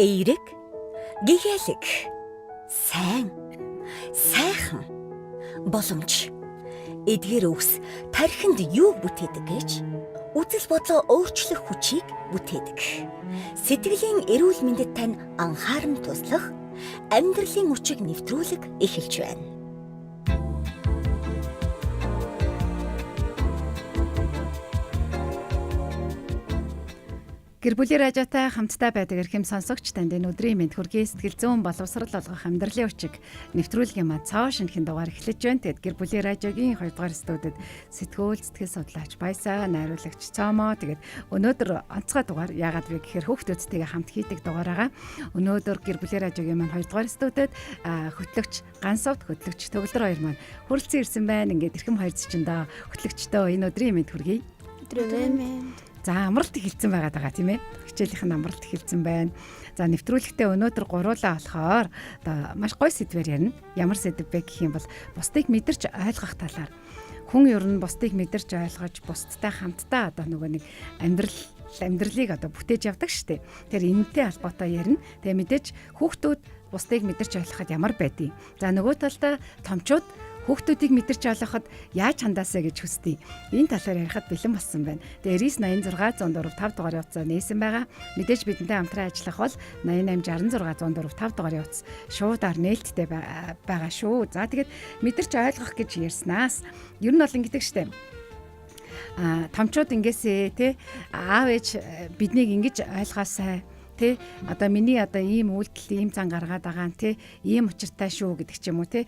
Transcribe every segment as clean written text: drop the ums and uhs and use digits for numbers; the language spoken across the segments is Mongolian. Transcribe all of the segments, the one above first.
эерэг, гэгээлэг, сайн, сайхан, боломж, эдгээр үгс тархинд юу бүтээдэг гэж үзэл бодлоо өөрчлөх хүчийг бүтээдэг. Сэтгэлийн эрүүл мэндэд тань анхааран туслах, амьдралын хүчийг нэвтрүүлэг эхэлж байна. Гэр бүлийн радиотай хамтдаа байдаг эрхэм сонсогч танд энэ өдрийн мэнд хүргэе. Сэтгэл зүйн боловсрал олгох амьдралын хүчиг нэвтрүүлгийн маань цааш шинэхэн дугаар эхлэж байна. Тэгэд гэр бүлийн радиогийн 2 дугаар студид сэтгэл судлаач Баясаа, найруулагч Цомо. Тэгээд өнөөдөр онцгой дугаар яагаад вэ гэхээр хүүхдүүдтэйгээ хамт хийдэг дугаар байгаа. Өнөөдөр гэр бүлийн радиогийн маань 2 дугаар студид хөтлөгч Гансовд, хөтлөгч Төгөлдөр хоёр маань хүрэлцэн ирсэн байна. Ингээд эрхэм хоёр зочиндоо хөтлөгчдөө энэ өдрийн мэнд хүргэе. Өдрийн мэнд. За амралт эхэлсэн байгаа тийм ээ. Хичээлийнх нь амралт эхэлсэн байна. За нэвтрүүлэгтээ өнөөдөр гуруулаа болохоор одоо маш гоё сэдвээр ярина. Ямар сэдв бэ гэх юм бол бусдыг мэдэрч ойлгох талаар. Хүн ер нь бусдыг мэдэрч ойлгож бусдтай хамтдаа одоо нөгөө нэг амьдралыг одоо бүтээж явдаг штеп. Тэр энэтэй холбоотой ярина. Тэгээ мэдээж хүүхдүүд бусдыг мэдэрч ойлгоход ямар байдгийг. За нөгөө талдаа томчууд хүүхдүүдийг мэдэрч ойлгоход яаж хандаасаа гэж хүсдэг. Энэ талаар ярихад бэлэн болсон байна. Тэгээ 986 104 5 дугаар явцаа нээсэн байгаа. Мэдээж бидэнтэй хамтран ажиллах бол 88 66 104 5 дугаар явц шуудаар нээлттэй байгаа шүү. За тэгээд мэдэрч ойлгох гэж ярьснаас ер нь бол ингэдэг штеп. Томчууд ингэсээ те аав ээж биднийг ингэж ойлгоосай. Тэ одоо миний одоо ийм үйлдэл ийм зан гаргаад байгаа нь тэ ийм учиртай шүү гэдэг ч юм уу тэ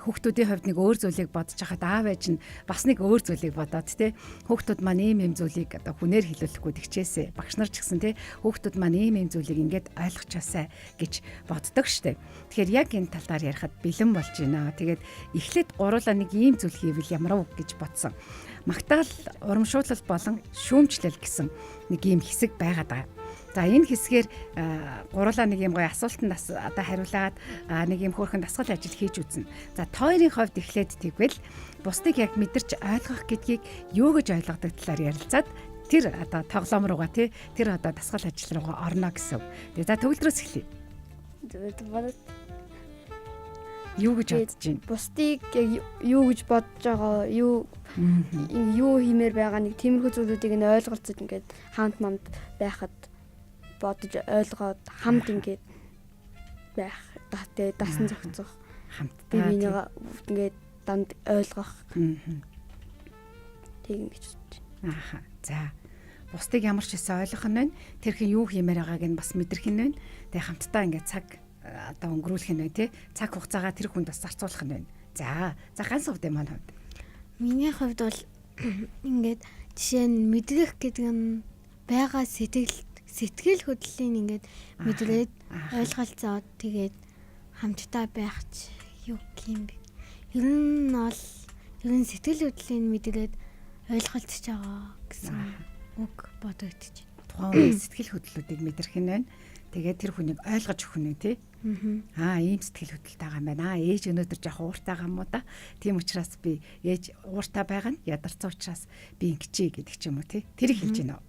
хүүхдүүдийн хувьд нэг өөр зүйлийг бодож хахад аав ээж нь бас нэг өөр зүйлийг бодоод тэ хүүхдүүд маань ийм зүйлийг одоо хүнээр хэлүүлэхгүй тэгчээсэ багш нар ч гэсэн тэ хүүхдүүд маань ийм зүйлийг ингээд ойлгочаасай гэж боддог штэ. Тэгэхээр яг энэ талаар ярихад бэлэн болж байна. Тэгээд эхлээд гуруула нэг ийм зүйл хийвэл ямар үг гэж бодсон. Магтаал, урамшуулал болон шүүмжлэл гэсэн нэг ийм хэсэг байгаад байгаа. За энэ хэсгээр гуруулаа нэг юм гоё асуултанд одоо хариулаад нэг юм хөөрхөн дасгал ажил хийж үзнэ. За тойрын хувьд эхлээд тэгвэл бусдыг яг мэдэрч ойлгох гэдгийг юу гэж ойлгодог талаар ярилцаад тэр одоо тоглоом руугаа тэр одоо дасгал ажил руугаа орно гэсэн. Тэгээ за төгөлдрөөс эхлэе. Юу гэж бодож байна? Бусдыг яг юу гэж бодож байгаа, юу хиймээр байгаа нэг тиймэрхүү зүйлүүдийг нь ойлголцож ингээд хамт байхад бодож ойлгоод хамт ингээд байх датай дасан зохицох хамтдаа ингээд данд ойлгох тийм гэж бодож байна. Ааха. За бусдыг ямар ч хэсэ ойлгох нь байна. Тэрхэн юу хиймээр байгааг нь бас мэдрэх нь байна. Тэгээ хамтдаа ингээд цаг одоо өнгөрүүлэх нь байна тий. Цаг хугацаагаа тэр хүнд бас зарцуулах нь байна. За ганц хувьд маань хувьд. Миний хувьд бол ингээд жишээ нь мэдрэх гэдэг нь байгаа сэтгэл хөдлөлийн ингээд мэдрээд ойлголцоод тэгээд хамтдаа байх ч юу юм бэ? Ер нь сэтгэл хөдлөлийн мэдрээд ойлголцож байгаа гэсэн үг бодогдож байна. Тухайн сэтгэл хөдлөлүүдийг мэдрэх нь байна. Тэгээд тэр хүнийг ойлгож өгөх нь тий. Ийм сэтгэл хөдлөлт байгаа юм байна. Ээж өнөөдөр жоох ууртай байгаа юм уу да. Тийм учраас би ээж ууртай байгаа нь ядарсан учраас би ингэчээ гэдэг ч юм уу тий. Тэрийг хэлж байна уу?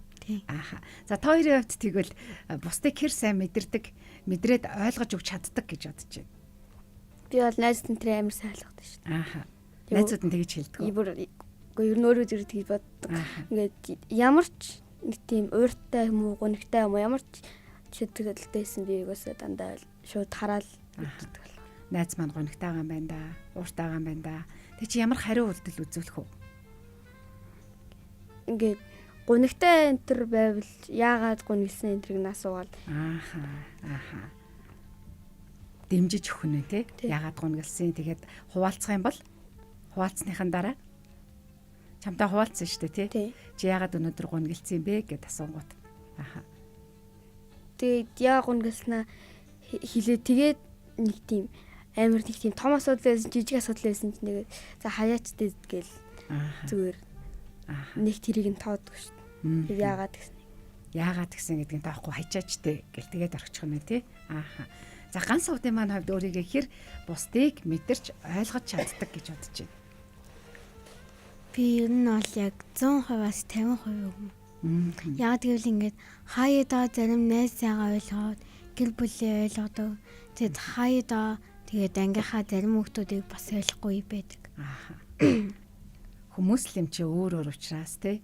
Ааха. За та хоёрын хувьд тэгвэл бусдыг хэр сайн мэдрээд ойлгож өгч чаддаг гэж бодож байна. Би бол найзтай тэр амар сайн ойлгодог шүү дээ. Ааха. Найзууд нь тэгж хэлдэг. Ер нь өөрөө зэрэг тэгж боддог. Ингээд ямар ч нэг тийм ууртай юм уу, гонигтай юм уу, ямар ч чөтгөлтэйсэн би юусаа дандаа шууд хараал мэддэг болов. Найз маань гонигтай байгаа юм байна да, ууртай байгаа юм байна да. Тэг чи ямар хариу үйлдэл үзүүлэх вэ? Ингээд гунигтай энтер байвал яагаад гунигсан энтрийг асуувал ааха дэмжиж өгнө те яагаад гунигсан тэгээд хуваалцах юм бол хуваалцсныхан дараа чамтай хуваалцсан шүү дээ те чи яагаад өнөөдөр гунигсан бэ гэд асуугууд ааха тэгээд яагаад гунигснаа хэлээ тэгээд нэг тийм амар нэг тийм том асуудал байсан жижиг асуудал байсан ч нэг за хаяач дээл зүгээр нэг тэрийг нь тоодгүй шүү. Яагаад гэсэн гэдгийг таахгүй хайчаачтэй гэл тэгээд орчих юм тий. Ааха. За ганц хувьдын маань хувьд өөрийгөө хэр бусдыг мэдэрч ойлгож чаддаг гэж бодож байна. Би ер нь бол яг 100%-аас 50% юм. Яг гэвэл ингээд хаяада зарим найзаагаа ойлгоод гэр бүлийн ойлгодог. Тэгээд хаяада тэгээд ангийнхаа зарим хүмүүсийг бас ойлгохгүй байдаг. Хүмүүс л юм чи өөр учраас те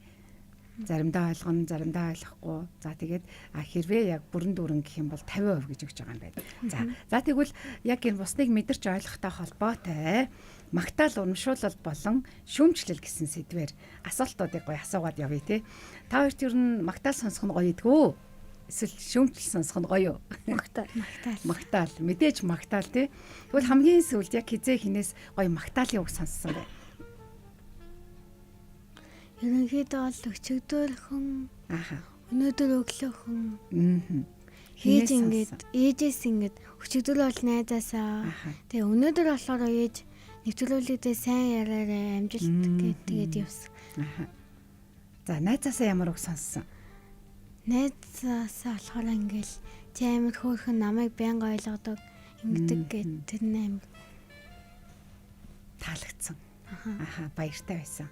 заримдаа ойлгоно, заримдаа ойлгохгүй. За тэгээд хэрвээ яг бүрэн дүүрэн гэх юм бол 50% гэж өгч байгаа юм байна. За тэгвэл яг энэ бусныг мэдэрч ойлгохтой холбоотой магтаал урамшуулал болон шүүмжлэл гэсэн сэдвээр асуултуудыг гоё асуугаад явъя те. Та хоёрт ер нь магтаал сонсох нь гоё идэггүй? Эсвэл шүүмжлэл сонсох нь гоё юу? Магтаал. Мэдээж магтаал те. Тэгвэл хамгийн сүүлд яг хизээ хинээс гоё магтаалын үг сонссон бай. Ерөнхийдөө бол өчигдөөрхөн өнөөдөр өглөөхөн Хинээс ээжээс ингээд өчигдөр бол найзаасаа тэгээ өнөөдөр болохоор ээж нэвтрүүлэгдээ сайн яраарай амжилт тэгээд явсан. За найзаасаа ямар үг сонссон? Найзаасаа болохоор ингээл чи амар хөөрхөн намайг байнга ойлгодог ингэдэг гэд тэр амар таалагдсан. Баяртай байсан.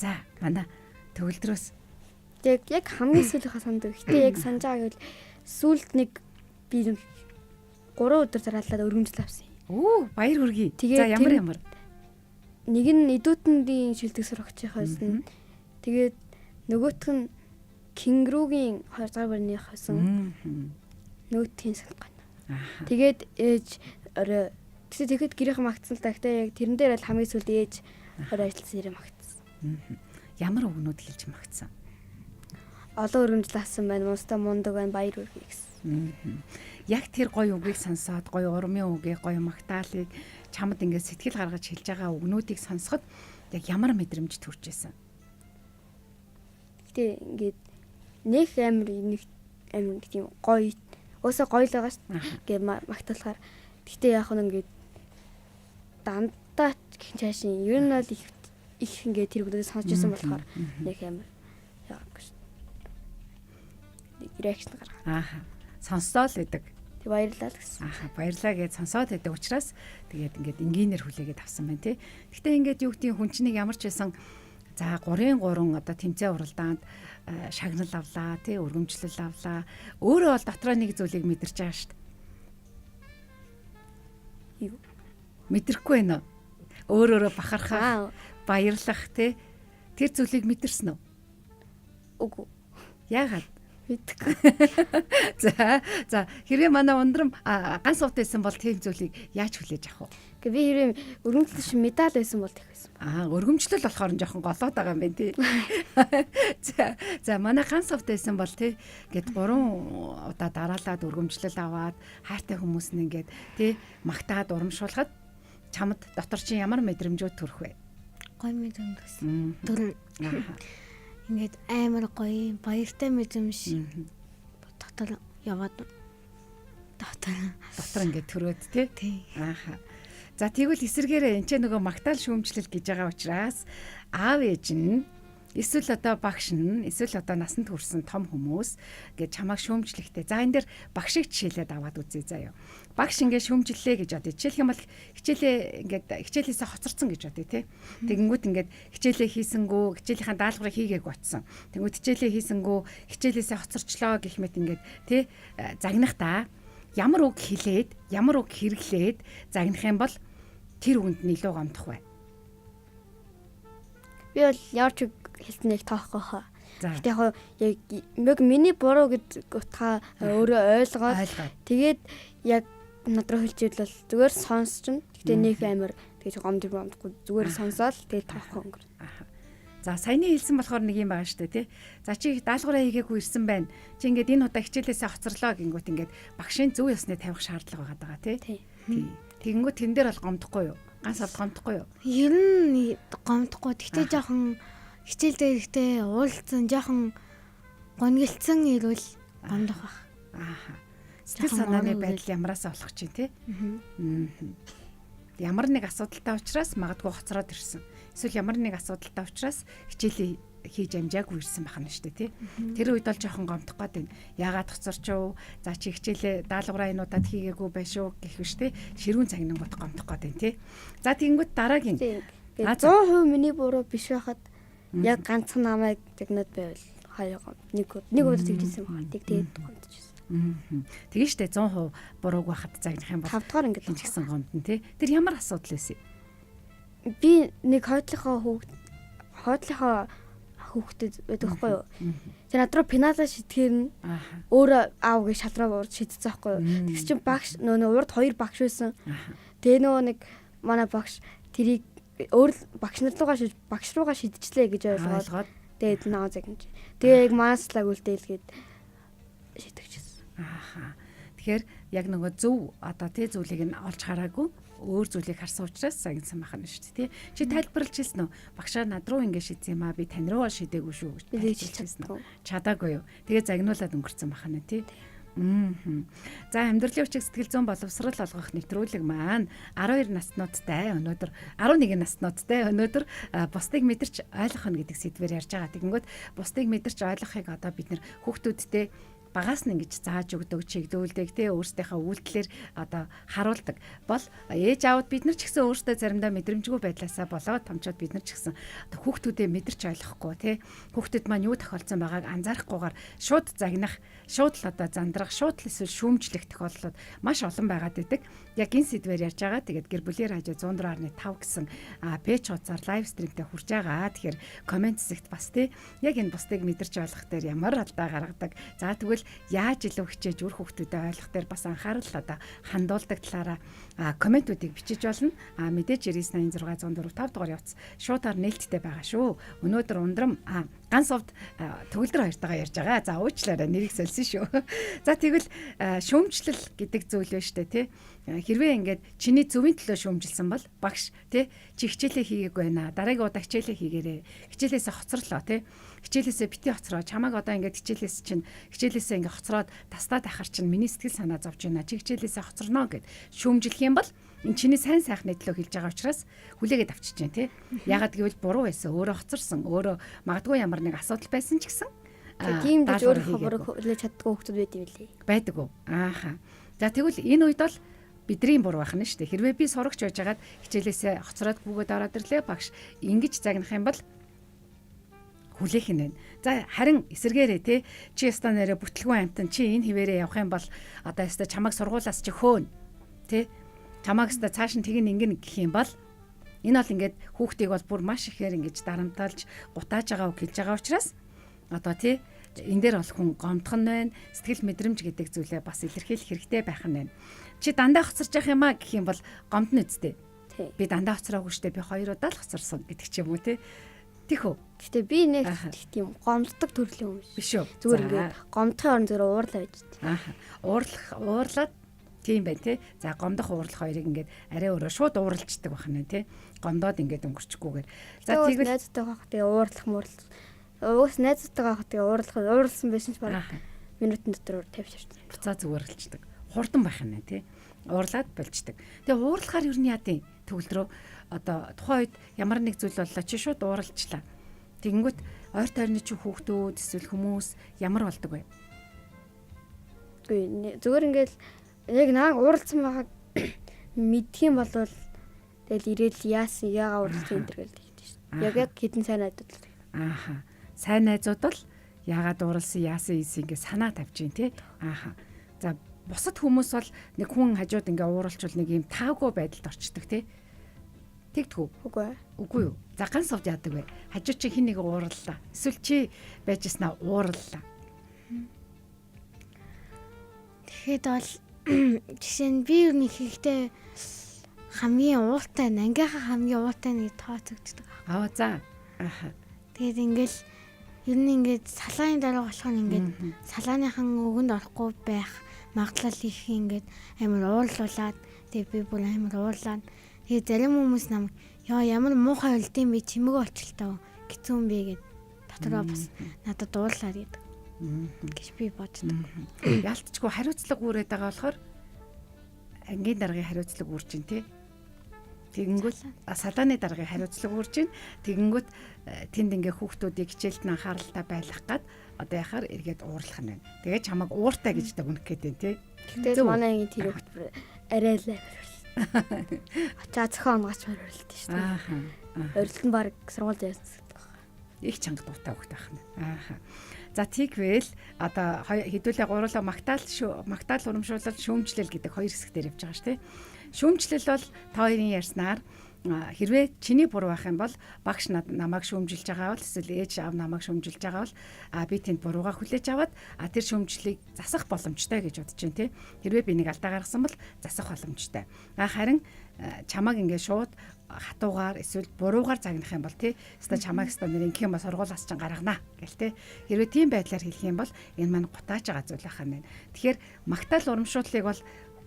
За манай төгөлдрөөс яг хамгийн сүүлийнхаа санддаг. Гэтэ яг санаж байгаа гэвэл сүүлд нэг би 3 өдөр дараалаад өргөмжл авсан. Баяр хүргэе. За ямар нэг нь идүүтэндийн шилдэг сурагчийнхаас нь тэгээд нөгөөх нь Кингругийн 2 дахь барьных байсан. Нөгөөтгийн салгана. Тэгээд ээж орой тэгэхэд гэрийнхэн магтсан л та. Гэтэ яг тэрэн дээр л хамгийн сүүлд ээж орой ажилласан хэрэг магтсан. Ямар өгнүүд хэлж магтсан? Олон өргөмжл авсан байна. Мунстаа мундаг байна. Баяр хүргэе гэсэн. Яг тэр гоё үгийг сонсоод гоё урмын үгийг гоё магтаалыг чамд ингээд сэтгэл гаргаж хэлж байгаа өгнүүдийг сонсоход яг ямар мэдрэмж төрж байсан? Гэтэ ингээд нэг амар тийм гоё өсө гоё л байгаа шүү дээ. Магтаалахаар. Гэтэ яг нь ингээд дандаа чаашин ер нь бол их ингээд тэр бүгдээ сонсож байсан болохоор нэг амар яа гэж реакшн гаргаа. Сонсоод л идэг. Тэг баярлалаа гэсэн. Баярлалаа гэж сонсоод идэг учраас тэгээд ингээд энгийнээр хүлээгээд авсан байна тий. Гэхдээ ингээд юу гэдгийг хүн чинь ямар ч байсан за 3-3 одоо тэмцээн уралдаанд шагнал авлаа тий, өргөмжлөл авлаа. Өөрөө бол дотроо нэг зүйлийг мэдэрч байгаа шүү дээ. Юу? Мэдрэхгүй байна уу? Өөрөөрөө бахархах, баярлах тий. Тэр зүйлийг мэдэрсэн үү? Үгүй. Яагаад? Мэдгүй. За хэрвээ манай ундрам ганц сууд байсан бол тийм зүйлийг яаж хүлээж авах вэ? Гэхдээ би хэрвээ өргөмжлөл шин медаль байсан бол тех байсан. Өргөмжлөл болохоор жоохон голоод байгаа юм байна тий. За манай ганц сууд байсан бол тий гээд 3 удаа дараалаад өргөмжлөл аваад хайртай хүмүүс нь ингээд тий магтаад урамшуулахад чамд дотор чинь ямар мэдрэмжүүд төрөх вэ? Гоё мэдрэмж гэсэн. Дөрөв. Ингээд амар гоё баяртай мэдрэмж дотор яваад дотор ингээд төрөөд тий. За тэгвэл эсэргээрээ энэ ч нөгөө магтаал шүүмжлэл гэж байгаа учраас аав ээж нь эсвэл одоо багш нь эсвэл одоо насанд хүрсэн том хүмүүс гэж чамайг шүүмжлэхтэй. За энэ дээр багшийг жишээлээд аваад үзье заяа. Багш ингээд шүүмжлэлээ гэж бодъё. Жишээлх юм бол хичээлээсээ хоцорсон гэж бодъё тий. Тэгэнгүүт ингээд хичээлээ хийсэнгүү, хичээлийнхаа даалгаврыг хийгээгүй очсон. Тэгэнгүүт хичээлээ хийсэнгүү, хичээлээсээ хоцорчлоо гэх мэт ингээд тий загнах та ямар үг хэлээд, ямар үг хэрэглээд загнах юм бол тэр үгэнд нь илүү гомдох бай. Би бол яарч хэлснэг тоохгүй хаа. Гэтэ яг миний буруу гэж утгаа өөрөө ойлгоод тэгээд яг надруу хэлжэл бол зүгээр сонсчихно. Гэтэ нэг амар тэгж гомдохгүй зүгээр сонсоод тэгээд тоохгүй өнгөр. За саяны хэлсэн болохоор нэг юм байгаа шүү дээ тий. За чи даалгавраа хийгээгүй ирсэн байна. Чи ингээд энэ удаа хичээлээсээ хоцорлоо гингүүт ингээд багшийн зөв ёсны тавих шаардлага байгаа тий. Тэгэнгүүт тэн дээр бол гомдохгүй юу? Ганц авд гомдохгүй юу? Ер нь гомдохгүй. Гэтэ жоохон хичээл дээр ихтэй уулзсан жоохон гонглцсан ирвэл гомдох байх. Сэтгэл санааны байдал ямараасаа болох чинь тий. Ямар нэг асуудалтай учраас магадгүй хоцроод ирсэн. Эсвэл ямар нэг асуудалтай учраас хичээлээ хийж амжаагүй ирсэн байх нь шүү дээ тий. Тэр үед бол жоохон гомдох гээд байна. Яагаад хоцорчоо? За чи хичээлээ даалгавраа энэ удаад хийгээгүй байшгүй гэх биш тий. Ширүүн цагнангууд гомдох гээд байна тий. За тэгэнгүүт дараагийн 100% миний буруу биш байхад яг ганцхан намайг загнаад байвал хаяа нэг удаа тэгжсэн байна. Тэгээд гомдож байсан. Тэгээ штэ 100% бурууг байхад загнах юм бол 5 дахь ингээд хин ч гэсэн гомд нь тий. Тэр ямар асуудал байсан юм? би нэг хойдлынхаа хүүхдэд байдаг байхгүй юу. Тэр надруу пеналаа шитгэхэр нь өөрөө аав гэж шалраа уурж шидчихсэн байхгүй юу. Тэгс чинь багш нөгөө урд 2 багш байсан. Тэгээ нөгөө нэг манай багш тэрийг өөр багш нар руугаа шидчихлээ гэж ойлгоод тэгээд наваа загнаж. Тэгээ яг маслаг үлдээлгээд шитгэжсэн. Тэгэхээр яг нөгөө зөв одоо тий зүйлийг нь олж хараагүй өөр зүйлийг харсан учраас загнасан байх нь шүү дээ тий. Чи тайлбарлаж хэлсэн үү? Багшаа над руу ингэ шидсэн юм аа би тань руу шидээгүй шүү гэж хэлсэн үү? Чадаагүй юу? Тэгээ загнуулаад өнгөрцөн байх нь тий. За амьдралын хүчиг сэтгэл зүйн боловсрол олгох нэвтрүүлэг маань 12 наснуудтай өнөөдөр 11 наснуудтай өнөөдөр бусдыг мэдэрч ойлгох нь гэдэг сэдвээр ярьж байгаа. Тэгэнгүүт бусдыг мэдэрч ойлгохыг одоо бид нэр хүүхдүүдтэй багаас нь ингэж зааж өгдөг, чиглүүлдэг тий өөрсдийнхээ үйлдэлээр одоо харуулдаг бол ээж аауд бид нар ч гэсэн өөрсдөө заримдаа мэдрэмжгүй байдлаасаа болоод томчууд бид нар ч гэсэн хүүхдүүдээ мэдэрч ойлгохгүй тий хүүхдэд маань юу тохиолдсон байгааг анзаарахгүйгээр шууд загнах, шууд л одоо зандрах, шууд л эсвэл шүүмжлэх тохиолдлууд маш олон байгаад байдаг. Яг энэ сэдвээр ярьж байгаа. Тэгээд гэр бүлийн радио 104.5 гэсэн пэйж хуудасаар лайв стримтэй хүрж байгаа. Тэгэхээр комент хэсэгт бас тий яг энэ бусдыг мэдэрч ойлгох дээр ямар алдаа гаргадаг. За тэгвэл яаж илүү хичээж үр хүүхдүүдэд ойлгох дээр бас анхаарал одоо хандуулдаг талаараа комментүүдийг бичиж болно. Мэдээж 986 104 5 дугаар явц шуудаар нээлттэй байгаа шүү. Өнөөдөр ундрам ганц овд төгөлдөр хоёртойгоо ярьж байгаа. За уучлаарай нэрийг сольсон шүү. За тэгвэл шүүмжлэл гэдэг зүйл байна штэ тий. Хэрвээ ингээд чиний зөвийн төлөө шүүмжилсэн бол багш тий чи хичээлээ хийгээгүй байна. Дараагийн удаа хичээлээ хийгээрэй. Хичээлээсээ хоцрорлоо тий. Хичээлээсээ бити хоцроо. Чамайг одоо ингээд хичээлээсээ ингээд хоцроод тастаад ахаар чинь миний сэтгэл санаа зовж байна. Чи хичээлээсээ хоцорно гэд шүүмжлэх юм бол энэ чиний сайн сайхны төлөө хэлж байгаа учраас хүлээгээд авчиж जैन тий. Ягаад гэвэл буруу байсан. Өөрөө хоцорсон. Өөрөө магадгүй ямар нэг асуудал байсан ч гэсэн тийм гэж өөрийнхөө буруу хүлээж чаддгүй хүмүүс байд юм лээ. Байдаг уу? За тэгвэл энэ үед бол бидний буруу байх нь шүү дээ. Хэрвээ би сурагч байжгаад хичээлээсээ хоцроод гүгээд ороод ирлээ багш ингэж загнах юм бол хүлээх нь байна. За харин эсэргээрээ те чи ястаа нэрэ бүтлгүүн амтан чи энэ хിവэрээ явах юм бол одоо ястаа чамайг сургуулаас чи хөөн те чамайг ястаа цааш нь тэгин ингэн гэх юм бол энэ бол ингээд хүүхдийг бол бүр маш ихээр ингэж дарамталж гутааж байгаа үг хэлж байгаа учраас одоо те энэ дээр бол хүн гомдох нь байна. Сэтгэл мэдрэмж гэдэг зүйлээ бас илэрхийлэх хэрэгтэй байх нь байна. Чи дандаа хоцорч явах юм а гэх юм бол гомдно үсттэй. Би дандаа хоцроогүй штэ би 2 удаа л хоцорсон гэдэг ч юм уу те. Тих үү. Гэтэ би нэг тийм гомддог төрлийн хүн биш үү. Зүгээр ингээд гомдохын орон зүгээр уурлаа байж тээ. Уурлаад тийм бай тээ. За гомдох уурлах хоёрыг ингээд арай өөрөө шууд ууралцдаг байх нь тээ. Гомдоод ингээд өнгөрчихгүйгээр. За тэгвэл найзтай байх тэгээ уурлах муурлах. Уус найзтай байх тэгээ уурлсан байсан ч бараг минутын дотор тавьчихсан. Буцаа зүгээрэлцдэг. Хурдан байх нь тээ. Уурлаад болждаг. Тэгээ уурлахаар юу нь яадیں۔ Төгөлдрөө одоо тухайн үед ямар нэг зүйл боллоо чи шууд ууралчлаа. Тэгэнгүүт ойр тойрны чи хүүхдүүд эсвэл хүмүүс ямар болдог вэ? Зүгээр ингээл яг нааг ууралсан байгааг мэдх юм бол тэгэл ирээл яасан яага ууралсан энэ төр гэлдэг шүү дээ. Яг хідэн сайн найзууд л. Сайн найзууд бол яагаад ууралсан яасан ингэ санаа тавьж гин тий. За бусад хүмүүс бол нэг хүн хажууд ингээ ууралчвал нэг юм таагүй байдалд орчдөг тий. Тэгтгүү. Үгүй юу. За ганц сувд яадаг вэ? Хажууд чи хин нэг уураллаа. Эсвэл чи байжснаа уураллаа. Тэгэхэд бол жишээ нь би юу нэг хийхдээ хамгийн ууртай, ангийнхаа хамгийн ууртай нэг тооцогддог. За. Тэгээд ингээл ер нь ингээд салааны дараа болох нь ингээд салааныхан өгөнд орохгүй байх магадлал их ингээд амар уурлуулад тэгээд би бүр амар уурлаад тэгээд зарим хүмүүс намайг яа ямар муухай үлдэм би чимэг олчлаа гэцүүн бэ гэд дотороо бас надад уурлаад гэдэг гэж би боддог. Ялтчгүй хариуцлага үүрээд байгаа болохоор ангийн даргын хариуцлага үүрж ин тий. Тэгэнгүүт салааны даргын хариуцлага үүрж ин тэгэнгүүт тэнд ингээ хүүхдүүдийг хичээлд нь анхааралтай байлгах гад одоо яхаар эргээд уурлах нь байна. Тэгээд чамайг ууртай гэж дүгнэх гээд байна тий. Тэгтээ манай ангийн тэр хүүхд арай л Ачаа зохион онгоч орилт шүү дээ. Орилт нь баг сургууль яасан гэдэг байна. Их чанга дуутай хүүхд байх нь. За тэгвэл одоо хэдүүлээ гурлаа магтаал урамшуулал шүүмжлэл гэдэг хоёр хэсгээр явж байгаа шүү дээ. Шүүмжлэл бол та хоёрын ярьснаар хэрвээ чиний буруу байх юм бол багш намайг шүүмжилж байгаа бол эсвэл ээж аав намайг шүүмжилж байгаа бол би тэнд буруугаа хүлээж аваад тэр шүүмжлэлийг засах боломжтой гэж бодож байна тий. Хэрвээ би нэг алдаа гаргасан бол засах боломжтой. Харин чамааг ингээд шууд хатуугаар эсвэл буруугаар загнах юм бол тий өстой чамааг өстой нэр ингэх юм бол сургуулиас ч гаргана гэл тий. Хэрвээ тийм байдлаар хэлэх юм бол энэ маань гутааж байгаа зүйл байх нь байна. Тэгэхээр магтаал урамшууллыг бол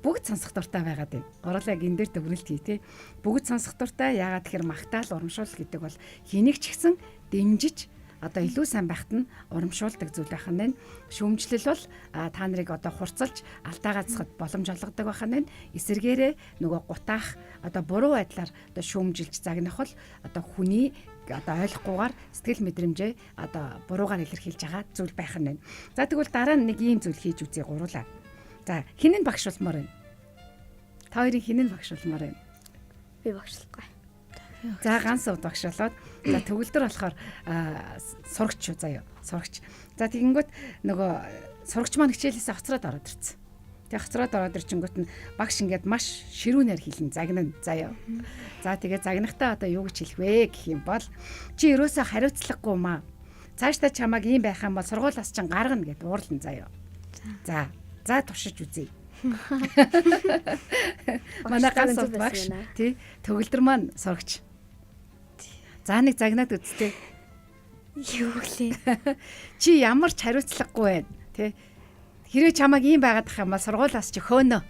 бүгд сонсох дуртай байгаад байна. Гурлаа гин дээр төвлөлт хий тий. Бүгд сонсох дуртай. Яагаад тэгэхээр магтаал урамшуул гэдэг бол хэнийг ч гэсэн дэмжиж одоо илүү сайн байхад нь урамшуулдаг зүйл байх нь байна. Шүүмжлэл бол та нарыг одоо хурцлж алдаа гацхад боломж олгодог байх нь байна. Эсвэргээрээ нөгөө гутаах одоо буруу байдлаар одоо шүүмжилж загнах бол одоо хүний одоо ойлгохгүйгээр сэтгэл мэдрэмжээ одоо буруугаар илэрхийлж байгаа зүйл байх нь байна. За тэгвэл дараа нь нэг ийм зүйл хийж үзье гурлаа. За хин нь багшуулмаар байна? Та хоёрын хин нь багшуулмаар байна? Би багшлахгүй. За ганц удаа багшуулаад за төгөлдөр болохоор сурагч шүү заяа. Сурагч. За тэгэнгүүт нөгөө сурагч маань хичээлээсээ хоцроод ороод ирсэн. Тэгээ хоцроод ороод ирчингүүт нь багш ингээд маш ширүүнээр хэлэн загнана заяа. За тэгээ загнахтаа одоо юу гэж хэлэх вэ гэх юм бол чи ерөөсөө хариуцлагагүй маа. Цаашдаа чамааг ийм байх юм бол сургуулиас ч гаргана гэд уурлан заяа. За туршиж үзье. Манай ганц багш тий төгөлдөр маань сурагч. За нэг загнаад үзтээ. Юу гэлээ. Чи ямар ч хариуцлагагүй байна тий. Хэрвээ чамааг ийм байгаад ах юм бол сургуулиас ч хөөнө.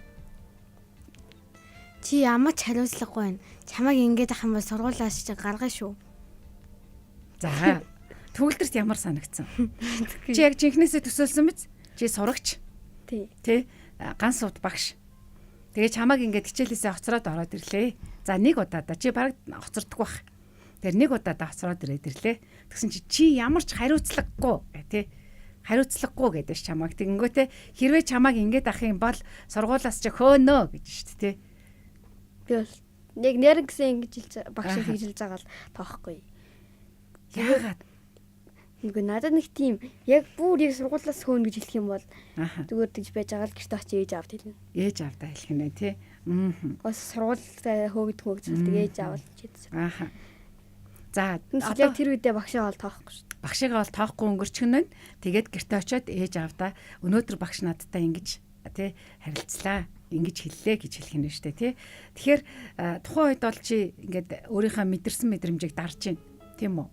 Чи ямар ч хариуцлагагүй байна. Чамааг ингэж ах юм бол сургуулиас ч гаргана шүү. За төгөлдөрт ямар санагдсан? Чи яг жинхнээсээ төсөөлсөн биз? Чи сурагч. Тий. Ганц сууд багш. Тэгээ чамааг ингээд хичээлээсээ хоцроод ороод ирлээ. За нэг удаадаа чи бараг хоцордох бах. Тэр нэг удаадаа хоцроод ирээд ирлээ. Тэгсэн чи ямар ч хариуцлагагүй тий. Хариуцлагагүй гэдэг ш чамааг. Тэгэнгүүтээ хэрвээ чамааг ингээд ах юм бол сургуулиас ч хөөнө гэж шүү дээ тий. Би бол нэг нэрэн гэсэн ингэж хэлж багш хэлж байгаа л тоохгүй. Яагаад? Нэг надад нэг тийм яг бүр яг сургуулиас хөөнө гэж хэлэх юм бол зүгээр тэгж байж байгаа л гэртээ очиж ээж аавд хэлнэ. Ээж аавдаа хэлэх нэ тий. Бас сургуультай хөөгдөх хөгжүүлдэг ээж аавд хэлсэн. За яг тэр үедээ багшаа бол тоохгүй шүү дээ. Багшаагаа бол тоохгүй өнгөрчихнө. Тэгээд гэртээ очиод ээж аавдаа өнөөдөр багш надтай ингэж тий харилцлаа. Ингэж хэллээ гэж хэлэх нь шүү дээ тий. Тэгэхээр тухайн үед бол чи ингээд өөрийнхөө мэдэрсэн мэдрэмжийг дарж байна. Тийм үү?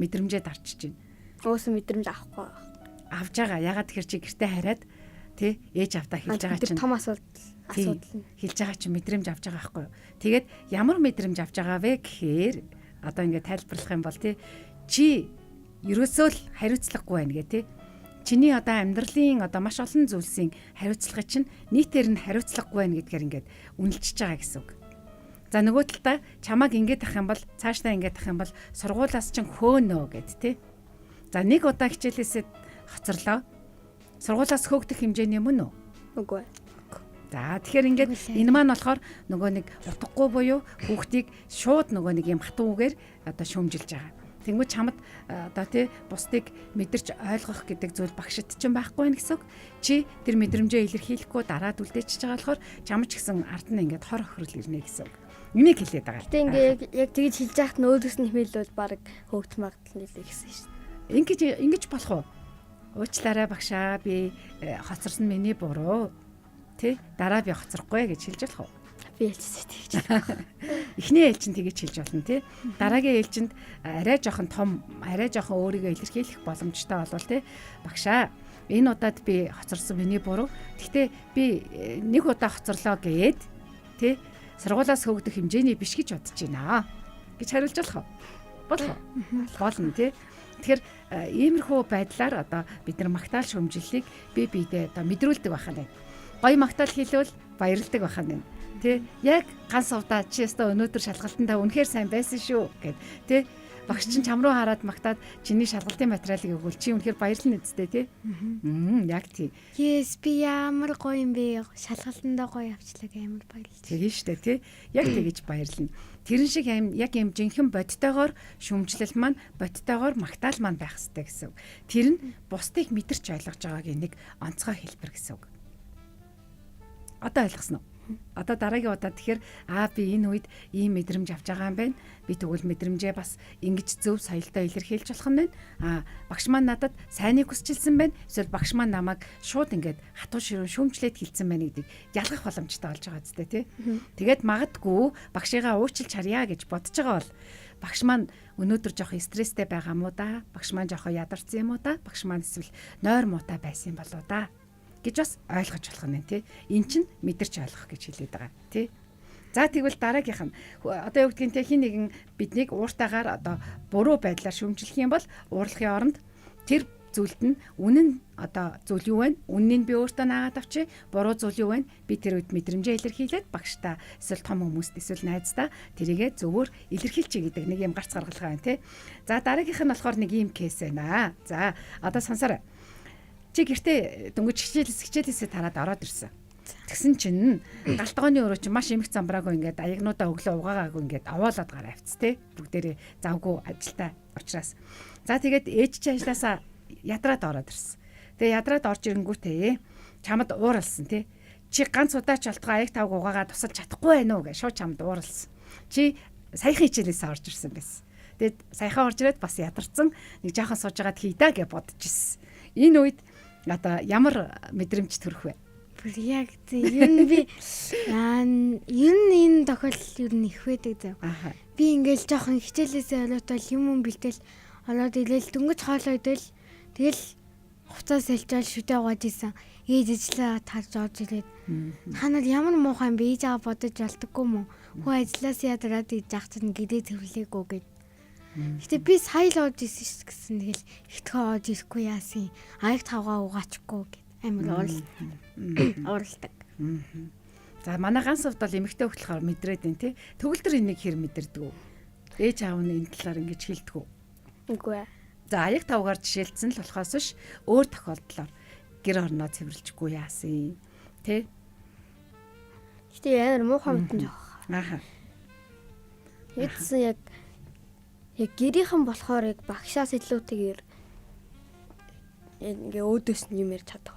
Мэдрэмжээ дарчиж байна. Өөсөө мэдрэмж авахгүй. Авж байгаа. Ягаад тэгэхээр чи гэртээ хараад тий ээж автаа хэлж байгаа чинь том асуудал хэлж байгаа чинь мэдрэмж авж байгаа байхгүй юу. Тэгээд ямар мэдрэмж авж байгаа вэ гэхээр одоо ингээд тайлбарлах юм бол тий чи ерөөсөө л хариуцлагагүй байна гэх тий. Чиний одоо амьдралын одоо маш олон зүйлсийн хариуцлага чинь нийтээр нь хариуцлагагүй байна гэдгээр ингээд үнэлчихэж байгаа гэсэн үг. За нөгөө талдаа чамааг ингээд ах юм бол цаашдаа ингээд ах юм бол сургуулиас чинь хөөнө гэд тий. За нэг удаа хичээлээсээ хоцорлоо. Сургуулиас хөөгдөх хэмжээний мөн үү? Үгүй. За тэгэхээр ингээд энэ маань болохоор нөгөө нэг утгагүй буюу хүүхдийг шууд нөгөө нэг юм хатуугаар одоо шүүмжилж байгаа. Тэнгүү чамд одоо тий бусдыг мэдэрч ойлгох гэдэг зүйл багшд чинь байхгүй байх гэсэн үг. Чи тэр мэдрэмжээ илэрхийлэхгүй дараад үлдээчихэж байгаа болохоор чам ч гэсэн ард нь ингээд хор охирол ирнэ гэсэн үг. Энийг хэлээд байгаа. Гэтэ ингээд яг тэгж хэлж яхад нь өөдөөс нь хэмээлвэл баг хөөгдөх магадлал нэлээ гэсэн шүү дээ. Ингэж болох уу? Уучлаарай багшаа би хоцорсон миний буруу. Тэ дараа би хоцрохгүй гэж хэлж болох уу? Би ээлжсэй тэгж. Эхний ээлжинд тэгэж хэлж болно тий. Дараагийн ээлжинд арай жоохон том, арай жоохон өөрийгөө илэрхийлэх боломжтой болвол тий. Багшаа энэ удаад би хоцорсон миний буруу. Гэхдээ би нэг удаа хоцорлоо гээд тий сургуулиас хөөгдөх хэмжээний биш гэж бодож байна гэж хариулж болох уу? Болох уу? Болно тий. Тэгэхээр иймэрхүү байдлаар одоо бид нар магтаал шүүмжлэлийг биедээ одоо мэдрүүлдэг байхаа. Гоё магтаал хийлвэл баярлдаг байхаа. Тэ яг ганц удаа чи өстө өнөөдөр шалгалтандаа үнэхээр сайн байсан шүү гэд тэ Багш чинь чам руу хараад магтаад чиний шалгалтын материалыг өгвөл чи үнэхээр баярлна үстэй тий. Яг тий. Yes, би ямар гоё юм бэ? Шалгалтандаа гоё авчлаа амар баярлалаа. Тэгээ штэ тий. Яг тэгэж баярлна. Тэрэн шиг яг юм жинхэнэ бодтойгоор шүмжлэл маань бодтойгоор магтаал маань байх хэрэгтэй гэсэн үг. Тэр нь бусдыг мэдэрч ойлгож байгаагийн нэг онцгой хэлбэр гэсэн үг. Одоо ойлгосноо. Одоо дараагийн удаа тэгэхээр би энэ үед ийм мэдрэмж авч байгаа юм байна. Би тэгвэл мэдрэмжээ бас ингэж зөв соёлтой илэрхийлж болох нь байна. Багш маань надад сайныг хүсчилсэн байна. Эсвэл багш маань намайг шууд ингээд хатуу ширүүн шүүмжлээд хэлсэн байна гэдгийг ялгах боломжтой болж байгаа зү тий. Тэгээд магадгүй багшигаа уучлж харьяа гэж бодож байгаа бол багш маань өнөөдөр жоох стресстэй байгаа мó да. Багш маань жоох ядарсан юм уу да. Багш маань эсвэл нойр муутай байсан болоо да гэж бас ойлгож болох нь тий. Эн чинь мэдэрч ойлгох гэж хэлээд байгаа тий. За тэгвэл дараагийнх нь одоо юу гэдгийг те хин нэгэн биднийг ууртаагаар одоо буруу байдлаар шүмжлэх юм бол уурлахын оронд тэр зүйлд нь үнэн одоо зүйл юу вэ? Үннийг би өөртөө наагаад авчи. Буруу зүйл юу вэ? Би тэр үед мэдрэмжээ илэрхийлээд багштай эсвэл том хүмүүст эсвэл найздаа тэрийгэ зөвөр илэрхийлчихье гэдэг нэг юм гарц гаргалгаа байна тий. За дараагийнх нь болохоор нэг ийм кейс байна. За одоо сонсоорой. Чи гэртээ дөнгөж хичээлээсээ тараад ороод ирсэн. Тэгсэн чинь галтгооны өрөө чи маш эмх замбраагүй ингээд аягнуудаа өглөө угаагаагүй ингээд овоолоод гараа авц те. Бүгдээрээ завгүй ажилтаа учраас. За тэгээд ээж чи ажилласаа ядраад ороод ирсэн. Тэгээ ядраад орж ирэнгүүтээ чамд ууралсан те. Чи ганц удаач болтгоо аяг тавг угаагаа тусалж чадахгүй байна уу гэж шууд чамд ууралсан. Чи саяхан хичээлээсээ орж ирсэн байсан. Тэгээд саяхан орж ирээд бас ядарсан нэг жаахан сууж байгаад хийдаа гэж бодож ирсэн. Энэ үед одоо ямар мэдрэмж төрөх вэ? Бүр яг ер нь би энэ тохиолдол ер нь их байдаг зав. Би ингээл жоохон хичээлээсээ олоотол юм бэлтэл ороод ирээл дөнгөж хоолоо идэл тэгэл хуцаа сэлжэл шүдэ угааж исэн. Ээж ажиллаа тарж орж ирээд ханад ямар муухай юм бэ? Ээж аваа бодож болтгоо мó. Хөө ажиллаас ядараад иж яах чинь гэдээ тэрвлээгөө гэд. Гэтэ би сая л орж исэн ш гэсэн тэгэл ихтгэн орж ирэхгүй яасан. Аяг тавгаа угаачгүй гэд амар ууралдаг. За манай ганц хувьд бол эмэгтэй хөлтлөхөөр мэдрээд байна тий. Төгөлдөр энийг хэр мэдэрдэг үү? Ээж аав нь энэ талаар ингэж хэлдэг үү? Үгүй ээ. За аяг тавгаар жишээлдсэн л болохоос биш өөр тохиолдлоор гэр орноо цэвэрлжгүй яасан тий. Гэтэ амар муухай мэдэн жоох. Эцсэн яг гэрийнхэн болохоор яг багшаас илүүтэйгээр ингээ өөдөөс нь юм ярьж чаддаг.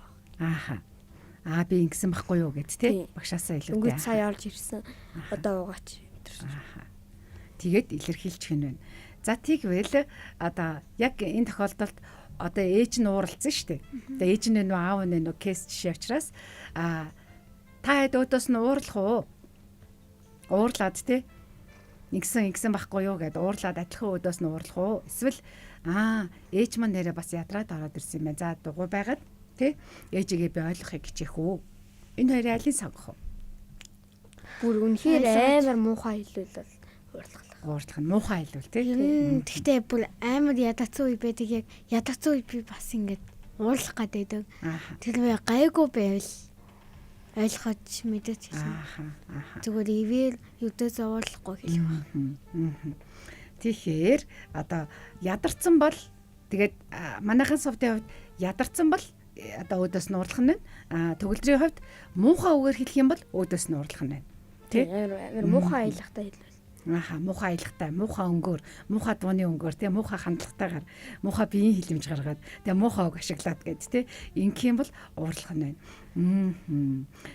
Би ингэсэн байхгүй юу гэд тий. Багшаасаа илүүтэй. Өнгөц сая орж ирсэн. Одоо угаач. Тэгээд илэрхийлчих нь байна. За тэгвэл одоо яг энэ тохиолдолд одоо ээж нь ууралцсан шүү дээ. Тэгээ ээж нь нөө аав нь нөө кейс жишээ учраас та хэд өөдөөс нь уурлах уу? Уурлаад тий. Ингэсэн байхгүй юу гэд уурлаад адилхан өөдөөс нь уурлах уу? Эсвэл ээж маань нэрээ бас ядраад ороод ирсэн юм байна. За дугуй байгаад тий ээжигээ би ойлгохыг хичээх үү? Энэ хоёрын алийг сонгох уу? Бүр үнэхээр амар муухай хэлвэл уурлах нь муухай хэлвэл тий. Тэгтээ бүр амар ядацсан үе байдаг яг ядацсан үе би бас ингээд уурлах гэдэг. Тэр үе гайгүй байвал ойлгож мэдэж хэлсэн. Зүгээр ивэл юудаас уурлахгүй хэлэх. Тэгэхээр одоо ядарсан бол тэгээд манайхан сувдын хувьд ядарсан бол одоо өөдөөс нь уурлах нь байна. Төгөлдрийн хувьд муухай үгээр хэлэх юм бол өөдөөс нь уурлах нь байна. Тэ? Амар муухай аялахтай хэлвэл. Муухай аялахтай, муухай өнгөөр, муухай дууны өнгөөр, тэ муухай хандлагатайгаар, муухай биеийн хилэмж гаргаад, тэ муухай үг ашиглаад гэд тэ ингэх юм бол уурлах нь байна.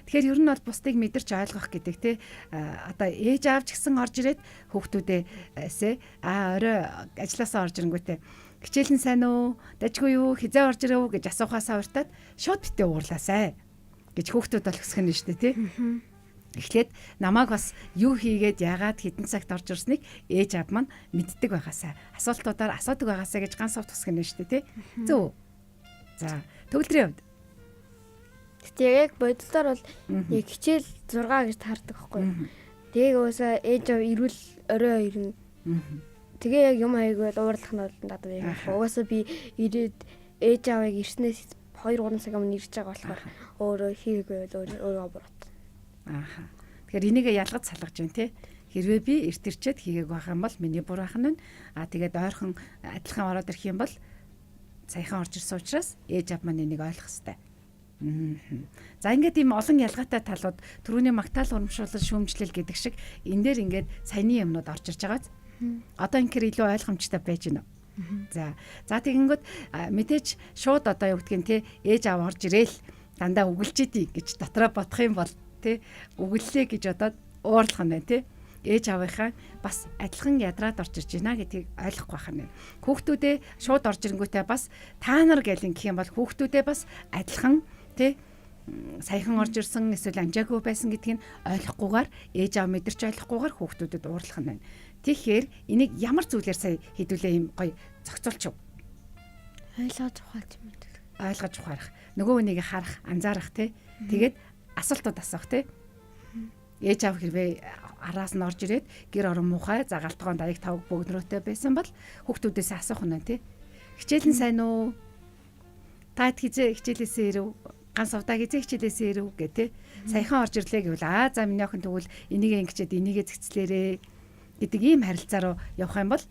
Тэгэхээр ер нь бол бусдыг мэдэрч ойлгох гэдэг тэ одоо ээж аавч гисэн орж ирээд хүүхдүүдээсээ орой ажилласаа орж ирэнгүүтээ хичээлэн сайн уу, дажгүй юу, хизээ орж ирээ үү гэж асуухаасаа уртаад шууд битээ уурлаасай гэж хүүхдүүд бол өсгөн нь шүү дээ тэ. Эхлээд намайг бас юу хийгээд яагаад хэдэн цагт орж ирснийг ээж аав маань мэддэг байгаасаа асуултуудаар асуудаг байгаасаа гэж ганц сав тусгана шүү дээ тий. Зөв. За төгөлдрийн хувьд. Тэгтээ яг бодолоор бол яг хичээл 6 гэж таардаг байхгүй. Тэгээ уусаа ээж аав ирүүл орой ирнэ. Тэгээ яг юм хайгвал уурлах нь бол надад яг угаасаа би ирээд ээж аавыг ирснээс 2-3 цаг өмнө ирж байгаа болохоор өөрөө хийгээгүй бол өөрөө буруу. Тэгэхээр энийг ялгаж салгаж байна тий. Хэрвээ би эрт ирчээд хийгээг байх юм бол миний бур байх нь. Тэгээд ойрхон адилхан ороод ирэх юм бол саяхан орж ирсэн учраас ээж аав маань энийг ойлгох хэрэгтэй. За ингээд ийм олон ялгаатай талууд түрүүний магтаал урамшуулал шүүмжлэл гэдэг шиг энэ дээр ингээд саяны юмнууд орж ирж байгааз. Одоо инхээр илүү ойлгомжтой байж байна. За тэгэнгүүт мэдээж шууд одоо юу гэдгийг те ээж аав орж ирээл дандаа үгэлж идий гэж дотроо бодох юм бол те үгэллээ гэж одоо уурлах нь байна те ээж аавынхаа бас адилхан ядраад орж ирж байна гэдгийг ойлгох байх нь. Хүүхдүүдээ шууд орж ирэнгүүтээ бас та нар гэл ингэх юм бол хүүхдүүдээ бас адилхан те саяхан орж ирсэн эсвэл амжаагүй байсан гэдгийг ойлгохгүйгээр ээж аав мэдэрч ойлгохгүйгээр хүүхдүүдэд уурлах нь байна. Тэгэхээр энийг ямар зүйлээр сая хэдүүлээ юм гоё зохицуулчих. Ойлгож ухаалж мэдэр. Ойлгож ухаарах. Нөгөө хүнийг харах, анзаарах те. Тэгээд асуултууд асуух те. Ээж аав хэрвээ араас нь орж ирээд гэр орон муухай загалтгоонд аяг тавг бөгнөрөөтэй байсан бол хүүхдүүдээс асуух нь те. Хичээл нь сайн уу? Та хичээлээсээ ирэв? Ганц удаа хичээлээсээ ирэв гэ те. Саяхан орж ирлээ гэвэл за миний охин тэгвэл энийг ингэчээд энийгээ зэгцлээрээ гэдэг ийм харилцаа руу явах юм бол